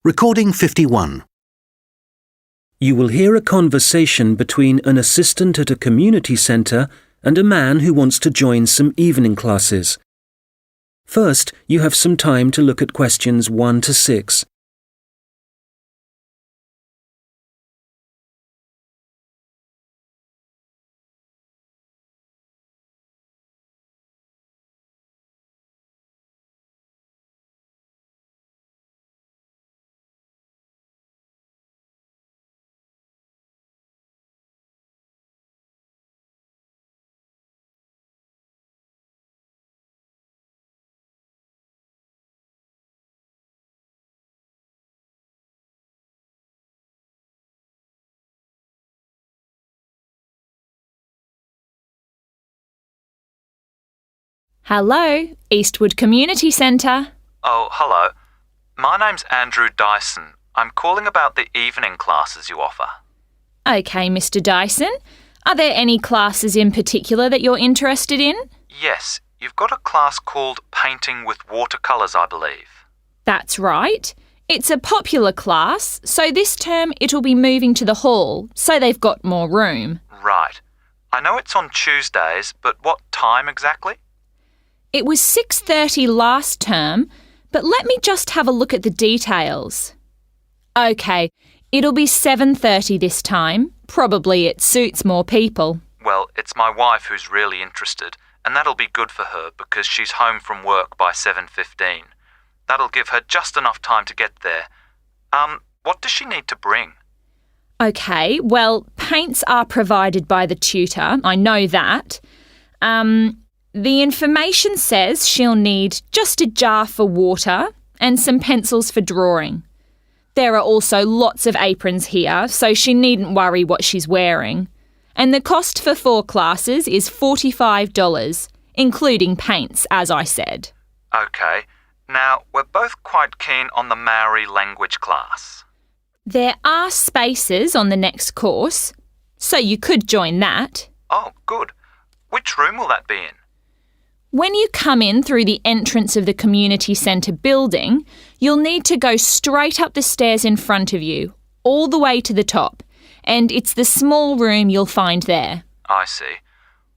Recording 51. You will hear a conversation between an assistant at a community centre and a man who wants to join some evening classes. First, you have some time to look at questions 1 to 6. Hello, Eastwood Community Centre. Oh, hello. My name's Andrew Dyson. I'm calling about the evening classes you offer. OK, Mr Dyson. Are there any classes in particular that you're interested in? Yes, you've got a class called Painting with Watercolours, I believe. That's right. It's a popular class, so this term it'll be moving to the hall, so they've got more room. Right. I know it's on Tuesdays, but what time exactly? It was 6:30 last term, but let me just have a look at the details. OK, it'll be 7:30 this time. Probably it suits more people. Well, it's my wife who's really interested, and that'll be good for her because she's home from work by 7:15. That'll give her just enough time to get there. What does she need to bring? OK, well, paints are provided by the tutor, I know that. The information says she'll need just a jar for water and some pencils for drawing. There are also lots of aprons here, so she needn't worry what she's wearing. And the cost for 4 classes is $45, including paints, as I said. OK. Now, we're both quite keen on the Maori language class. There are spaces on the next course, so you could join that. Oh, good. Which room will that be in? When you come in through the entrance of the community centre building, you'll need to go straight up the stairs in front of you, all the way to the top, and it's the small room you'll find there. I see.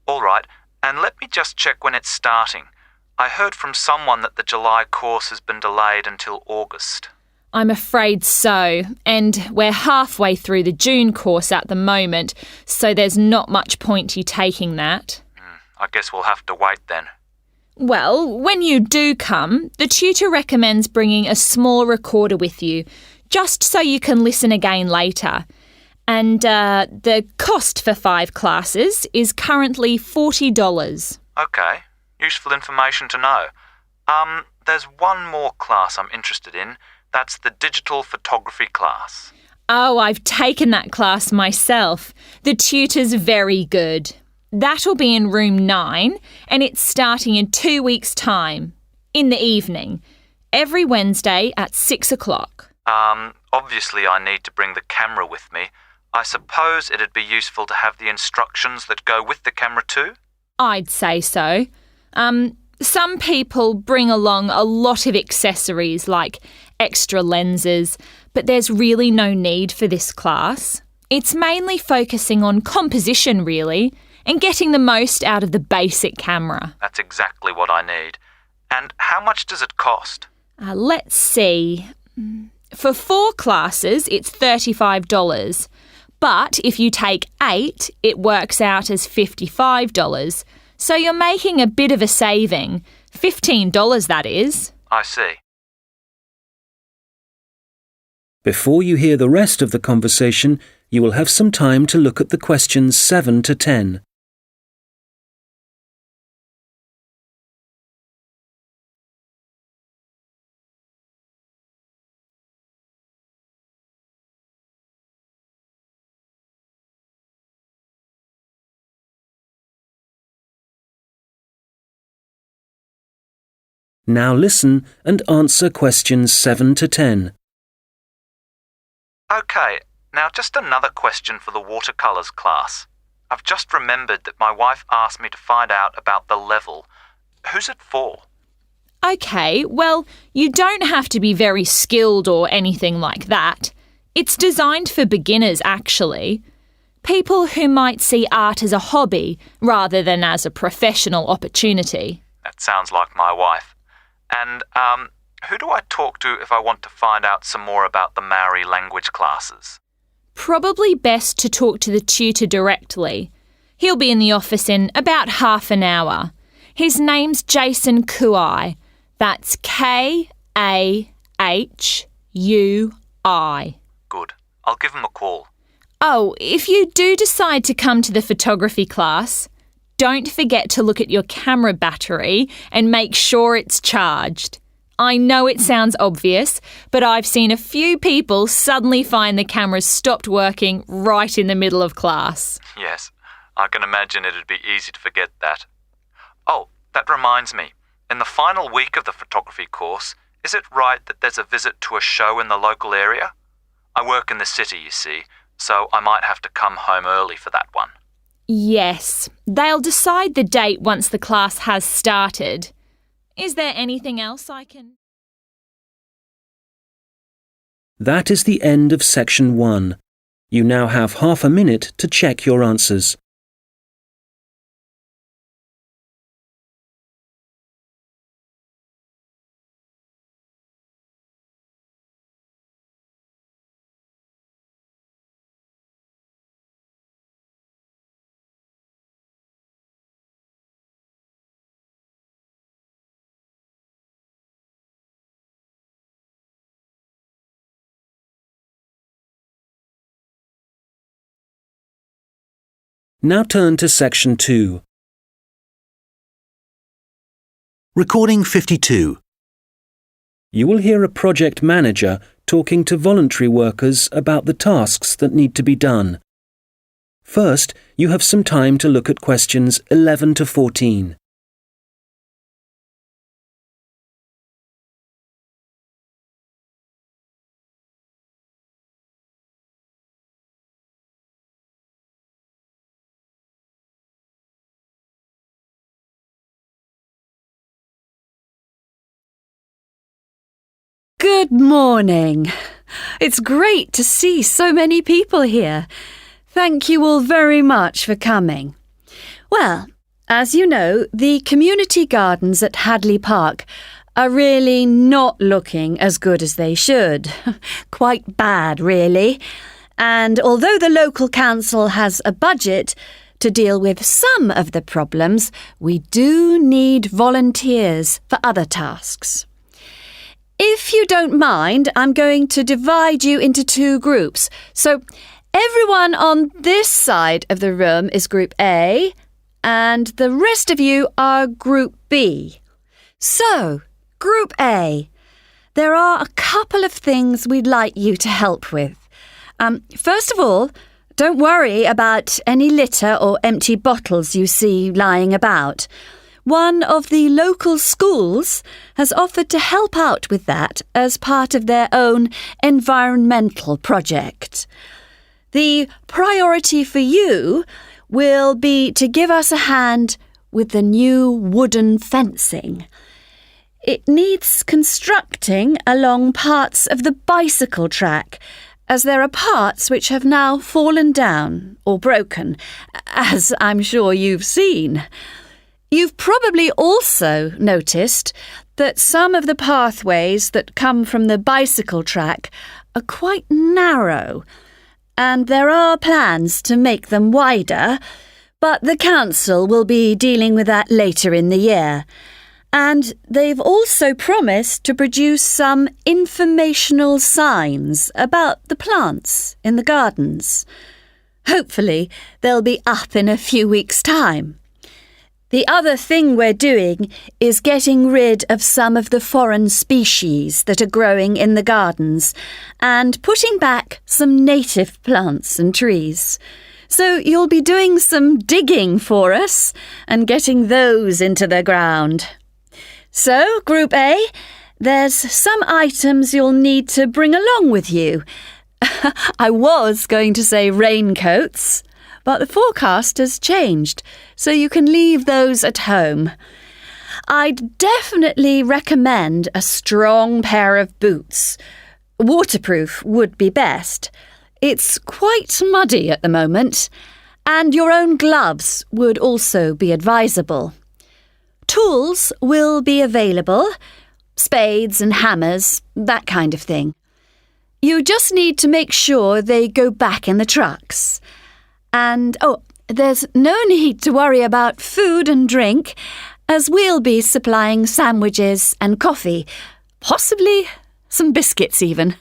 All right, and let me just check when it's starting. I heard from someone that the July course has been delayed until August. I'm afraid so, and we're halfway through the June course at the moment, so there's not much point you taking that. I guess we'll have to wait then. Well, when you do come, the tutor recommends bringing a small recorder with you, just so you can listen again later. And the cost for 5 classes is currently $40. OK, useful information to know. There's one more class I'm interested in. That's the digital photography class. Oh, I've taken that class myself. The tutor's very good. That'll be in room 9, and it's starting in 2 weeks' time, in the evening, every Wednesday at 6 o'clock. Obviously I need to bring the camera with me. I suppose it'd be useful to have the instructions that go with the camera too? I'd say so. Some people bring along a lot of accessories like extra lenses, but there's really no need for this class. It's mainly focusing on composition, really, and getting the most out of the basic camera. That's exactly what I need. And how much does it cost? Let's see. For 4 classes, it's $35. But if you take 8, it works out as $55. So you're making a bit of a saving. $15, that is. I see. Before you hear the rest of the conversation, you will have some time to look at the questions 7 to 10. Now listen and answer questions 7 to 10. OK, now just another question for the watercolours class. I've just remembered that my wife asked me to find out about the level. Who's it for? OK, well, you don't have to be very skilled or anything like that. It's designed for beginners, actually. People who might see art as a hobby rather than as a professional opportunity. That sounds like my wife. And, who do I talk to if I want to find out some more about the Maori language classes? Probably best to talk to the tutor directly. He'll be in the office in about half an hour. His name's Jason Kuai. That's Kahhui. Good. I'll give him a call. Oh, if you do decide to come to the photography class, don't forget to look at your camera battery and make sure it's charged. I know it sounds obvious, but I've seen a few people suddenly find the cameras stopped working right in the middle of class. Yes, I can imagine it'd be easy to forget that. Oh, that reminds me. In the final week of the photography course, is it right that there's a visit to a show in the local area? I work in the city, you see, so I might have to come home early for that one. Yes, they'll decide the date once the class has started. Is there anything else I can... That is the end of section 1. You now have half a minute to check your answers. Now turn to section 2. Recording 52. You will hear a project manager talking to voluntary workers about the tasks that need to be done. First, you have some time to look at questions 11 to 14. Good morning. It's great to see so many people here. Thank you all very much for coming. Well, as you know, the community gardens at Hadley Park are really not looking as good as they should. Quite bad, really. And although the local council has a budget to deal with some of the problems, we do need volunteers for other tasks. If you don't mind, I'm going to divide you into 2 groups. So everyone on this side of the room is Group A, and the rest of you are Group B. So, Group A, there are a couple of things we'd like you to help with. First of all, don't worry about any litter or empty bottles you see lying about. One of the local schools has offered to help out with that as part of their own environmental project. The priority for you will be to give us a hand with the new wooden fencing. It needs constructing along parts of the bicycle track, as there are parts which have now fallen down or broken, as I'm sure you've seen. You've probably also noticed that some of the pathways that come from the bicycle track are quite narrow, and there are plans to make them wider, but the council will be dealing with that later in the year. And they've also promised to produce some informational signs about the plants in the gardens. Hopefully, they'll be up in a few weeks' time. The other thing we're doing is getting rid of some of the foreign species that are growing in the gardens and putting back some native plants and trees. So you'll be doing some digging for us and getting those into the ground. So, Group A, there's some items you'll need to bring along with you. I was going to say raincoats, but the forecast has changed, so you can leave those at home. I'd definitely recommend a strong pair of boots. Waterproof would be best. It's quite muddy at the moment, and your own gloves would also be advisable. Tools will be available, spades and hammers, that kind of thing. You just need to make sure they go back in the trucks. And, there's no need to worry about food and drink, as we'll be supplying sandwiches and coffee, possibly some biscuits even.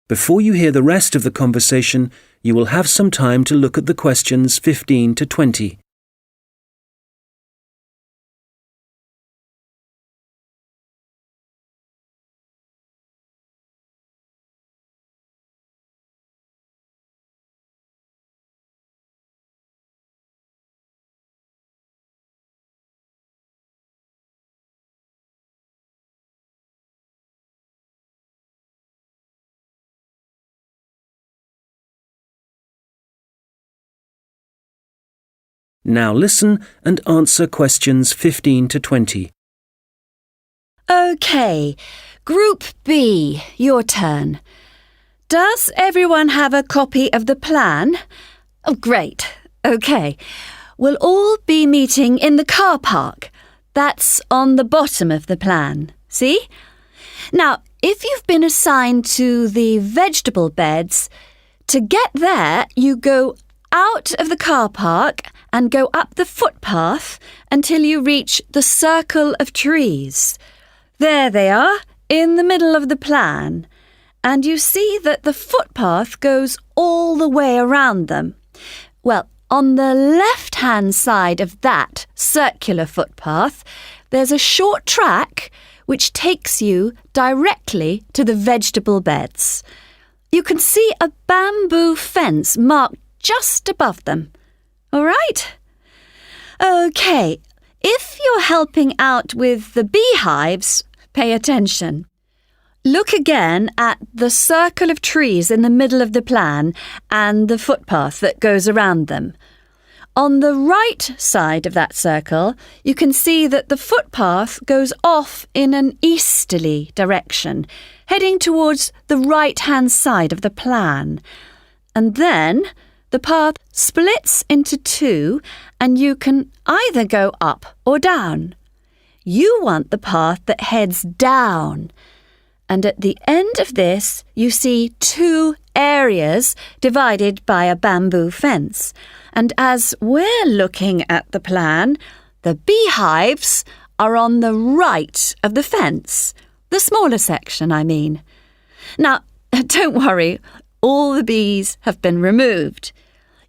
Before you hear the rest of the conversation, you will have some time to look at the questions 15 to 20. Now listen and answer questions 15 to 20. OK, Group B, your turn. Does everyone have a copy of the plan? Oh, great. OK. We'll all be meeting in the car park. That's on the bottom of the plan. See? Now, if you've been assigned to the vegetable beds, to get there, you go out of the car park and go up the footpath until you reach the circle of trees. There they are, in the middle of the plan. And you see that the footpath goes all the way around them. Well, on the left-hand side of that circular footpath, there's a short track which takes you directly to the vegetable beds. You can see a bamboo fence marked just above them. All right? OK, if you're helping out with the beehives, pay attention. Look again at the circle of trees in the middle of the plan and the footpath that goes around them. On the right side of that circle, you can see that the footpath goes off in an easterly direction, heading towards the right-hand side of the plan. And then the path splits into two, and you can either go up or down. You want the path that heads down. And at the end of this, you see two areas divided by a bamboo fence. And as we're looking at the plan, the beehives are on the right of the fence. The smaller section, I mean. Now, don't worry, all the bees have been removed.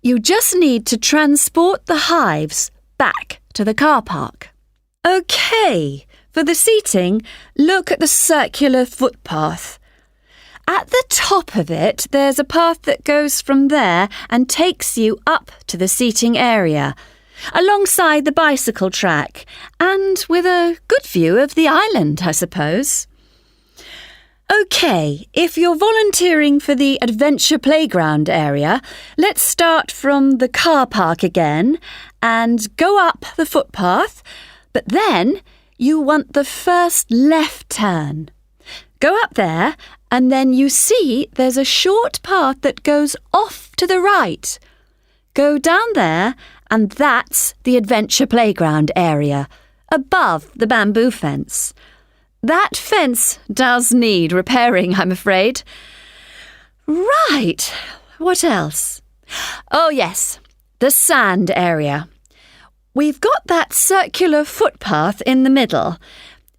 You just need to transport the hives back to the car park. OK, for the seating, look at the circular footpath. At the top of it, there's a path that goes from there and takes you up to the seating area, alongside the bicycle track, and with a good view of the island, I suppose. OK, if you're volunteering for the adventure playground area, let's start from the car park again and go up the footpath, but then you want the first left turn. Go up there, and then you see there's a short path that goes off to the right. Go down there, and that's the adventure playground area, above the bamboo fence. That fence does need repairing, I'm afraid. Right, what else? Oh yes, the sand area. We've got that circular footpath in the middle.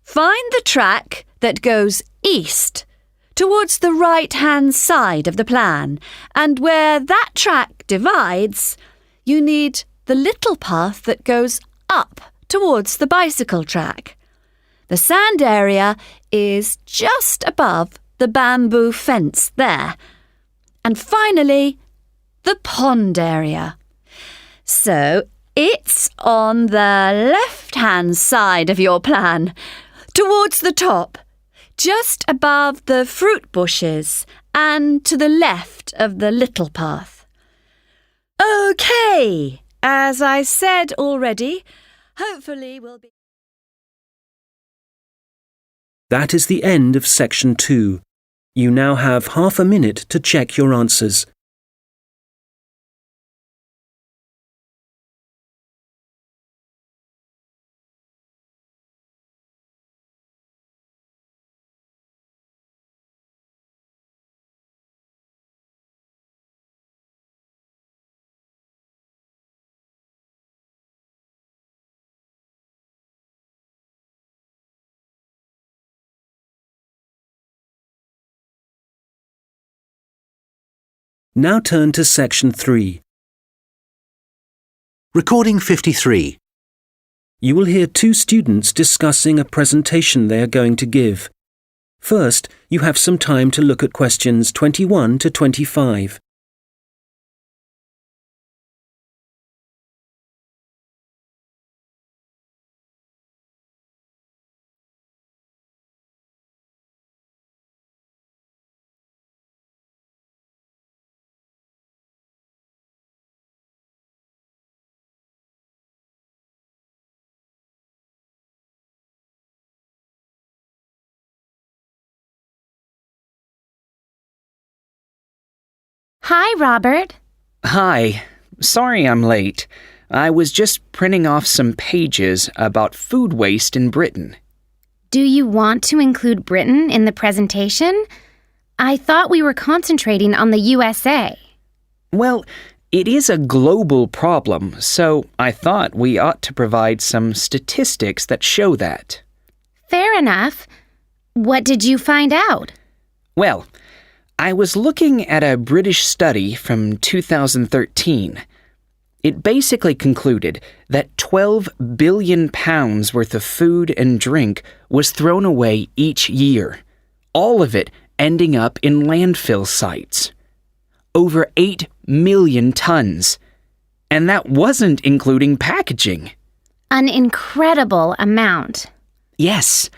Find the track that goes east, towards the right-hand side of the plan, and where that track divides, you need the little path that goes up towards the bicycle track. The sand area is just above the bamboo fence there. And finally, the pond area. So it's on the left-hand side of your plan, towards the top, just above the fruit bushes and to the left of the little path. OK, as as I said already, hopefully we'll be... That is the end of section 2. You now have half a minute to check your answers. Now turn to section 3. Recording 53. You will hear 2 students discussing a presentation they are going to give. First, you have some time to look at questions 21 to 25. Hi, Robert. Hi. Sorry I'm late. I was just printing off some pages about food waste in Britain. Do you want to include Britain in the presentation? I thought we were concentrating on the USA. Well, it is a global problem, so I thought we ought to provide some statistics that show that. Fair enough. What did you find out? Well, I was looking at a British study from 2013. It basically concluded that 12 billion pounds worth of food and drink was thrown away each year, all of it ending up in landfill sites. Over 8 million tons. And that wasn't including packaging. An incredible amount. Yes,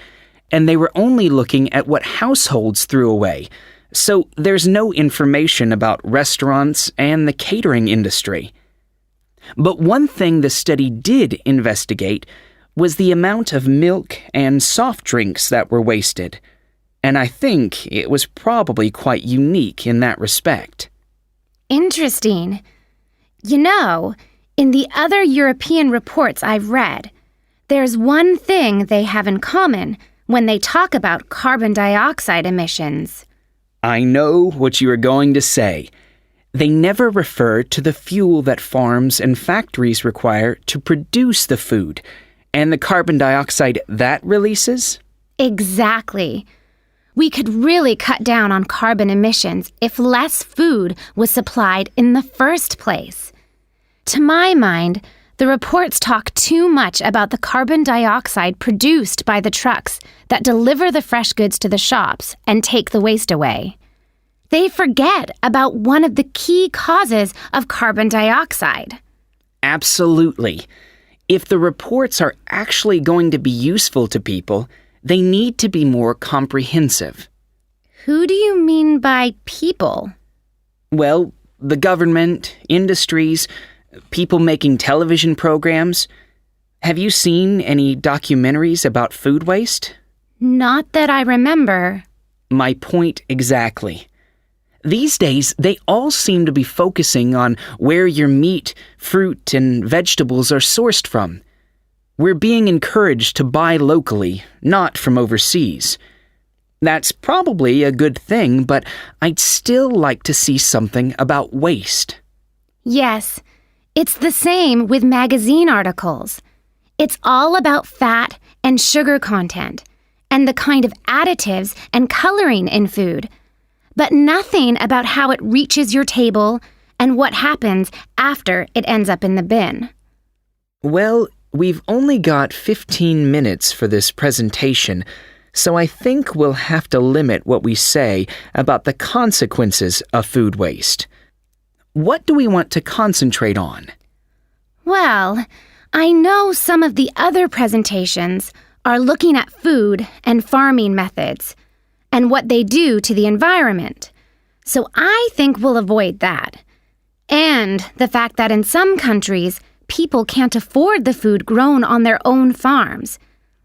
and they were only looking at what households threw away, so there's no information about restaurants and the catering industry. But one thing the study did investigate was the amount of milk and soft drinks that were wasted, and I think it was probably quite unique in that respect. Interesting. You know, in the other European reports I've read, there's one thing they have in common when they talk about carbon dioxide emissions. I know what you are going to say. They never refer to the fuel that farms and factories require to produce the food, and the carbon dioxide that releases? Exactly. We could really cut down on carbon emissions if less food was supplied in the first place. To my mind, the reports talk too much about the carbon dioxide produced by the trucks that deliver the fresh goods to the shops and take the waste away. They forget about one of the key causes of carbon dioxide. Absolutely. If the reports are actually going to be useful to people, they need to be more comprehensive. Who do you mean by people? Well, the government, industries, people making television programs. Have you seen any documentaries about food waste? Not that I remember. My point exactly. These days, they all seem to be focusing on where your meat, fruit, and vegetables are sourced from. We're being encouraged to buy locally, not from overseas. That's probably a good thing, but I'd still like to see something about waste. Yes, it's the same with magazine articles. It's all about fat and sugar content, and the kind of additives and coloring in food, but nothing about how it reaches your table and what happens after it ends up in the bin. Well, we've only got 15 minutes for this presentation, so I think we'll have to limit what we say about the consequences of food waste. What do we want to concentrate on? Well, I know some of the other presentations are looking at food and farming methods and what they do to the environment, so I think we'll avoid that. And the fact that in some countries, people can't afford the food grown on their own farms.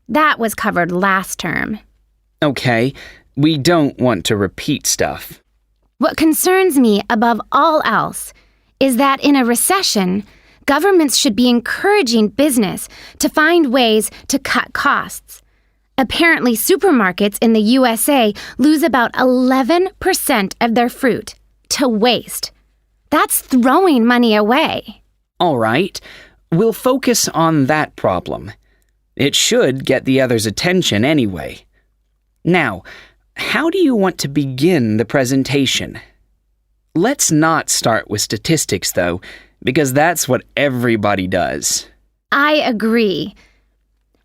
That was covered last term. Okay, we don't want to repeat stuff. What concerns me above all else is that in a recession, governments should be encouraging business to find ways to cut costs. Apparently, supermarkets in the USA lose about 11% of their fruit to waste. That's throwing money away. All right, we'll focus on that problem. It should get the others' attention anyway. Now, how do you want to begin the presentation? Let's not start with statistics, though, because that's what everybody does. I agree.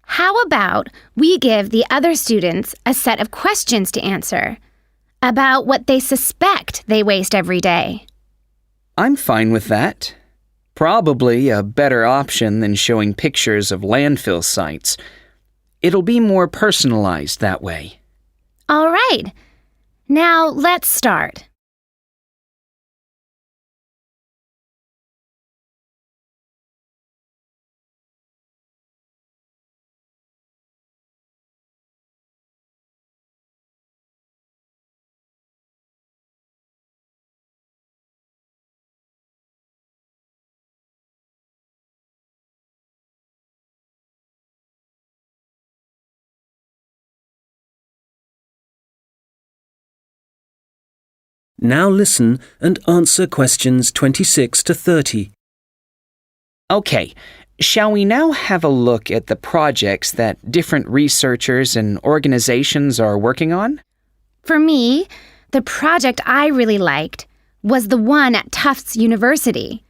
How about we give the other students a set of questions to answer about what they suspect they waste every day? I'm fine with that. Probably a better option than showing pictures of landfill sites. It'll be more personalized that way. All right. Now let's start. Now listen and answer questions 26 to 30. Okay, shall we now have a look at the projects that different researchers and organizations are working on? For me, the project I really liked was the one at Tufts University.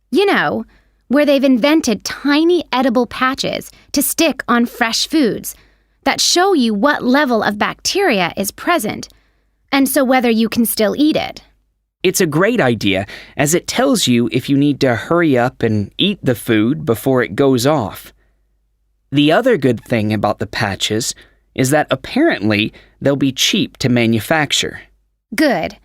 You know, where they've invented tiny edible patches to stick on fresh foods that show you what level of bacteria is present, and so whether you can still eat it. It's a great idea, as it tells you if you need to hurry up and eat the food before it goes off. The other good thing about the patches is that apparently they'll be cheap to manufacture. Good.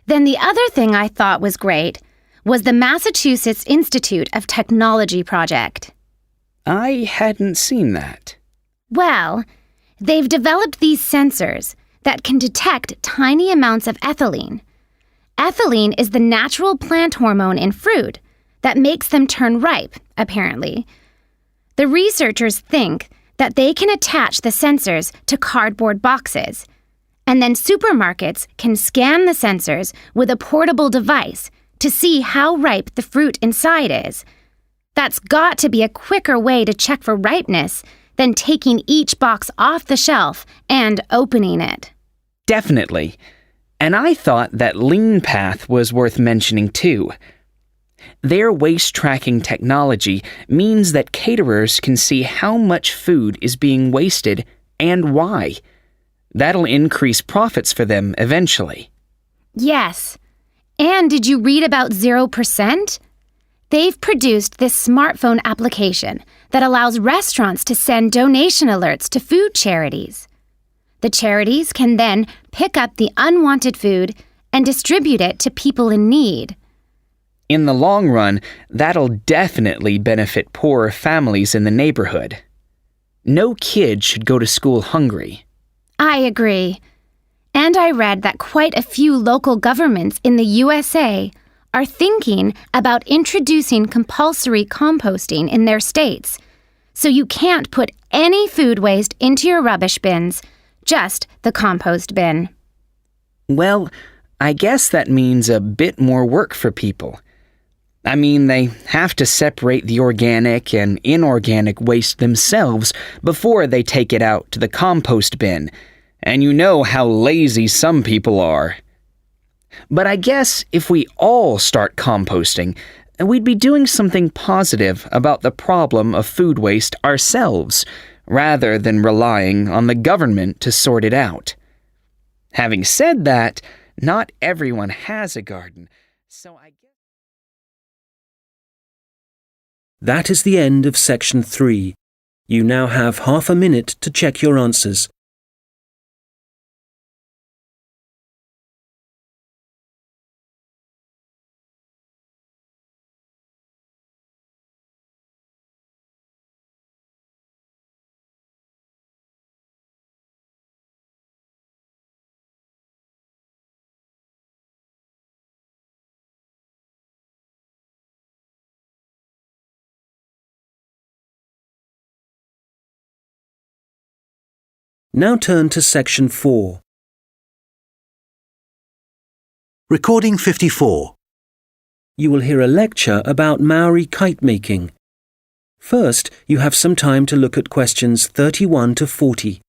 Then the other thing I thought was great was the Massachusetts Institute of Technology project. I hadn't seen that. Well, they've developed these sensors that can detect tiny amounts of ethylene. Ethylene is the natural plant hormone in fruit that makes them turn ripe, apparently. The researchers think that they can attach the sensors to cardboard boxes, and then supermarkets can scan the sensors with a portable device to see how ripe the fruit inside is. That's got to be a quicker way to check for ripeness than taking each box off the shelf and opening it. Definitely. And I thought that Lean Path was worth mentioning too. Their waste tracking technology means that caterers can see how much food is being wasted and why. That'll increase profits for them eventually. Yes. And did you read about 0%? They've produced this smartphone application that allows restaurants to send donation alerts to food charities. The charities can then pick up the unwanted food and distribute it to people in need. In the long run, that'll definitely benefit poorer families in the neighborhood. No kid should go to school hungry. I agree. And I read that quite a few local governments in the USA are thinking about introducing compulsory composting in their states. So you can't put any food waste into your rubbish bins, just the compost bin. Well, I guess that means a bit more work for people. I mean, they have to separate the organic and inorganic waste themselves before they take it out to the compost bin, and you know how lazy some people are. But I guess if we all start composting, we'd be doing something positive about the problem of food waste ourselves, rather than relying on the government to sort it out. Having said that, not everyone has a garden, so I guess... That is the end of section 3. You now have half a minute to check your answers. Now turn to section 4. Recording 54. You will hear a lecture about Maori kite making. First, you have some time to look at questions 31 to 40.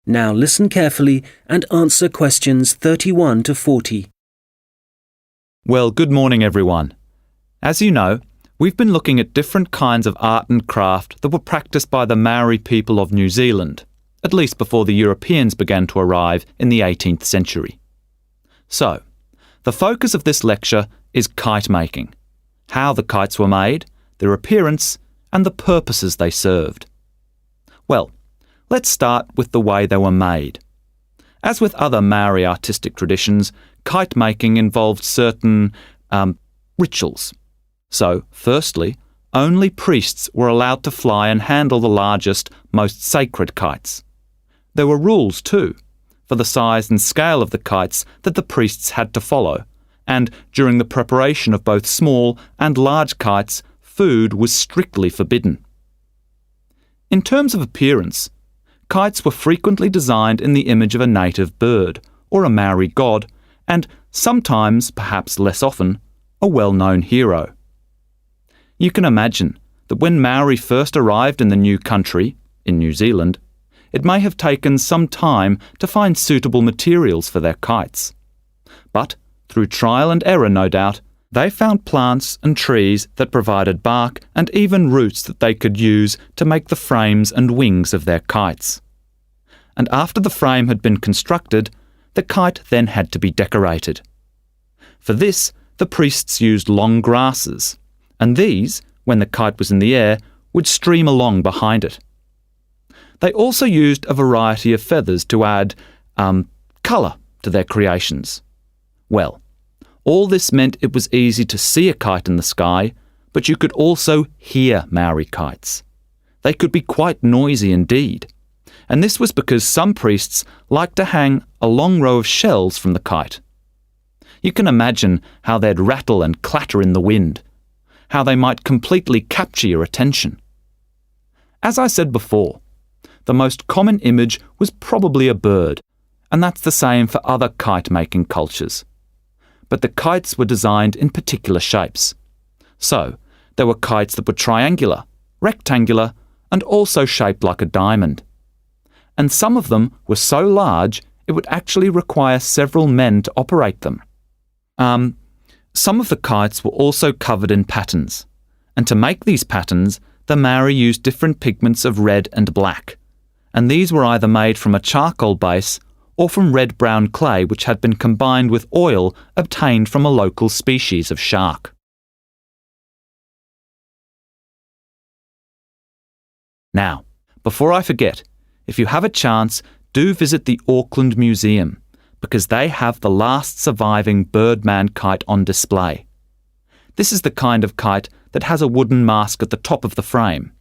Now listen carefully and answer questions 31 to 40. Well, good morning, everyone. As you know, we've been looking at different kinds of art and craft that were practiced by the Maori people of New Zealand, at least before the Europeans began to arrive in the 18th century. So, the focus of this lecture is kite making, how the kites were made, their appearance, and the purposes they served. Well, let's start with the way they were made. As with other Maori artistic traditions, kite making involved certain rituals. So, firstly, only priests were allowed to fly and handle the largest, most sacred kites. There were rules too, for the size and scale of the kites that the priests had to follow, and during the preparation of both small and large kites, food was strictly forbidden. In terms of appearance, kites were frequently designed in the image of a native bird, or a Maori god, and sometimes, perhaps less often, a well-known hero. You can imagine that when Maori first arrived in the new country, in New Zealand, it may have taken some time to find suitable materials for their kites. But, through trial and error no doubt, they found plants and trees that provided bark and even roots that they could use to make the frames and wings of their kites. And after the frame had been constructed, the kite then had to be decorated. For this, the priests used long grasses, and these, when the kite was in the air, would stream along behind it. They also used a variety of feathers to add colour to their creations. Well, all this meant it was easy to see a kite in the sky, but you could also hear Maori kites. They could be quite noisy indeed, and this was because some priests liked to hang a long row of shells from the kite. You can imagine how they'd rattle and clatter in the wind, how they might completely capture your attention. As I said before, the most common image was probably a bird, and that's the same for other kite-making cultures. But the kites were designed in particular shapes. So, there were kites that were triangular, rectangular, and also shaped like a diamond. And some of them were so large it would actually require several men to operate them. Some of the kites were also covered in patterns, and to make these patterns, the Maori used different pigments of red and black, and these were either made from a charcoal base or from red-brown clay which had been combined with oil obtained from a local species of shark. Now, before I forget, if you have a chance, do visit the Auckland Museum, because they have the last surviving Birdman kite on display. This is the kind of kite that has a wooden mask at the top of the frame.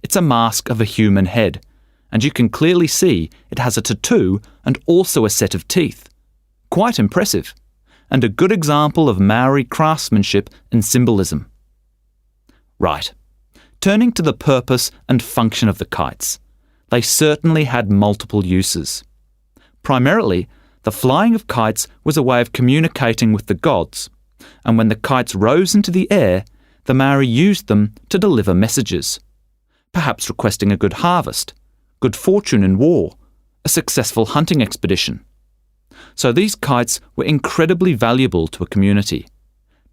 It's a mask of a human head, and you can clearly see it has a tattoo and also a set of teeth. Quite impressive, and a good example of Maori craftsmanship and symbolism. Right, turning to the purpose and function of the kites. They certainly had multiple uses. Primarily, the flying of kites was a way of communicating with the gods, and when the kites rose into the air, the Maori used them to deliver messages, perhaps requesting a good harvest, good fortune in war, a a successful hunting expedition. So these kites were incredibly valuable to a community,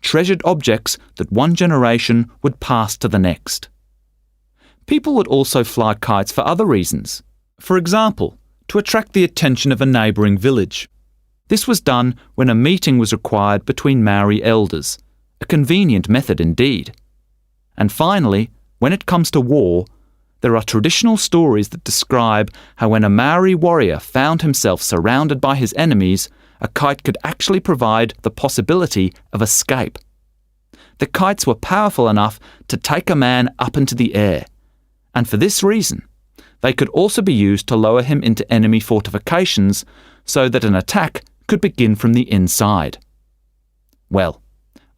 treasured objects that one generation would pass to the next. People would also fly kites for other reasons. For example, to attract the attention of a neighbouring village. This was done when a meeting was required between Maori elders, a convenient method indeed. And finally, when it comes to war, there are traditional stories that describe how when a Maori warrior found himself surrounded by his enemies, a kite could actually provide the possibility of escape. The kites were powerful enough to take a man up into the air, and for this reason, they could also be used to lower him into enemy fortifications so that an attack could begin from the inside. Well,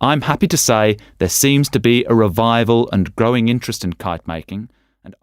I'm happy to say there seems to be a revival and growing interest in kite making, and